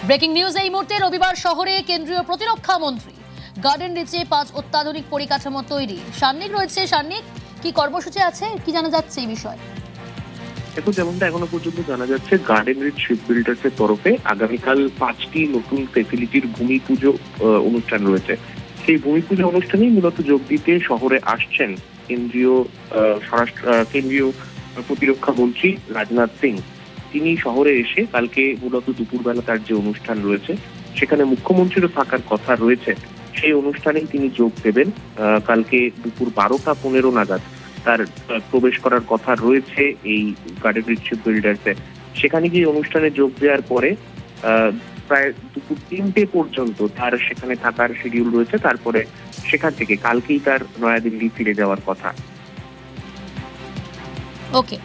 Breaking news এই মুহূর্তে। রবিবার শহরে কেন্দ্রীয় প্রতিরক্ষা মন্ত্রী গার্ডেন রিচে 5 অত্যাধুনিক পরিকাঠামো তৈরি। সান্নিক রয়েছে। সান্নিক, কি কর্মসূচি আছে, কি জানা যাচ্ছে এই বিষয়ে? দেখো, যেমনটা এখনো পর্যন্ত জানা যাচ্ছে, গার্ডেন রিচ শিপ বিল্ডার্স এর তরফে আগামীকাল 5টি নতুন ফেসিলিটির ভূমি পুজো অনুষ্ঠান রয়েছে। সেই ভূমি পুজো অনুষ্ঠানেই মূলত যোগ দিতে শহরে আসছেন কেন্দ্রীয় প্রতিরক্ষা মন্ত্রী রাজনাথ সিং। তিনি শহরে এসে কালকে মূলত দুপুরবেলা তার যে অনুষ্ঠান রয়েছে সেখানে মুখ্যমন্ত্রীরও থাকার কথা রয়েছে। সেই অনুষ্ঠানেই তিনি যোগ দেবেন। কালকে দুপুর 12টা 15 নাগাদ তার প্রবেশ করার কথা রয়েছে এই গার্ডেন রিচ শিপ বিল্ডার্সে। সেখানে গিয়ে অনুষ্ঠানে যোগ দেওয়ার পরে প্রায় দুপুর 3টে পর্যন্ত তার সেখানে থাকার শিডিউল রয়েছে। তারপরে সেখান থেকে কালকেই তার নয়াদিল্লি ফিরে যাওয়ার কথা। ওকে।